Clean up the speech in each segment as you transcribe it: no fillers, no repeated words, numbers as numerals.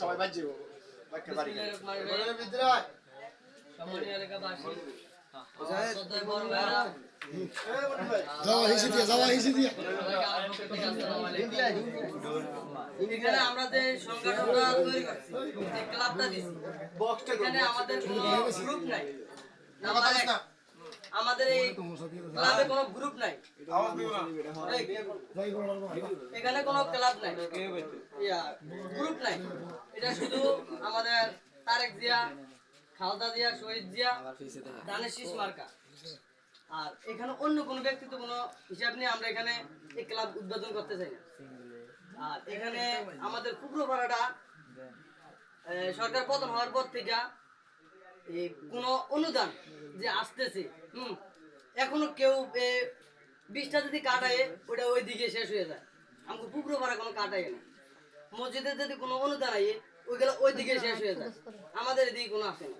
সবাই বাজে এখানে আমরা যে সংগঠনটা তৈরি করছি, যে ক্লাবটা দিছি, এখানে আমাদের কোনো গ্রুপ নাই। আমাদের এই ক্লাবে কোনো গ্রুপ নাই, এখানে কোনো ক্লাব নাই, গ্রুপ নাই। এটা শুধু আমাদের তারেক জিয়া, খালদা জিয়া, শহীদ জিয়া, দানের শীষ মার্কা। আর এখানে অন্য কোনো ব্যক্তিত্ব কোনো হিসাব নিয়ে আমরা এখানে এই ক্লাব উদ্বোধন করতে চাই না। আর এখানে আমাদের কুকুরপাড়াটা সরকার পতন হওয়ার পর থেকে কোনো অনুদান যে আসতেছে, এখনো কেউ 20টা যদি কাটায় ওটা ওই দিকে শেষ হয়ে যায়। আমাকে কুকুরপাড়া কোনো কাটায় না। মসজিদে যদি কোনো অনুদান আয় ওইগুলো ওই দিকে শেষ হয়ে যায়, আমাদের এদিকে কোনো আসে না।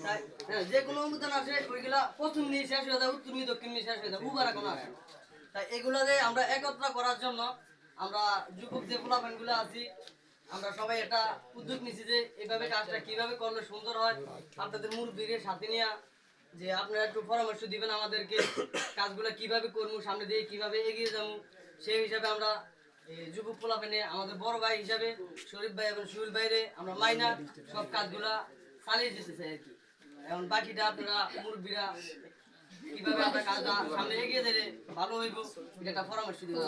তাই হ্যাঁ, যে কোনো অনুদান আসে ওইগুলা পশ্চিম নিয়ে শেষ হয়ে যায়, উত্তর নিয়ে দক্ষিণ নিয়ে শেষ হয়ে যায়, উবারা কোনো আসে না। তাই এগুলো যে আমরা একত্র করার জন্য আমরা যুবক যে পোলাপানগুলো আছি, আমরা সবাই একটা উদ্যোগ নিচ্ছি যে এইভাবে কাজটা কিভাবে করলে সুন্দর হয়। আপনাদের মুরব্বীদের সাথে নিয়ে যে আপনারা একটু পরামর্শ দিবেন আমাদেরকে, কাজগুলো কিভাবে করবো, সামনে দিয়ে কিভাবে এগিয়ে যাবো, সেই হিসাবে আমরা যুবক পোলাপানে আমাদের বড় ভাই হিসাবে শরীফ ভাই এবং সুহেল ভাইরে আমরা মাইনা সব কাজগুলা চালিয়ে যেতে চাই আর কি। এখন বাকিটা আপনারা মুরব্বীরা কিভাবে আমরা কাজটা সামনে এগিয়ে দিলে ভালো হইব, এটা একটা পরামর্শ দিব।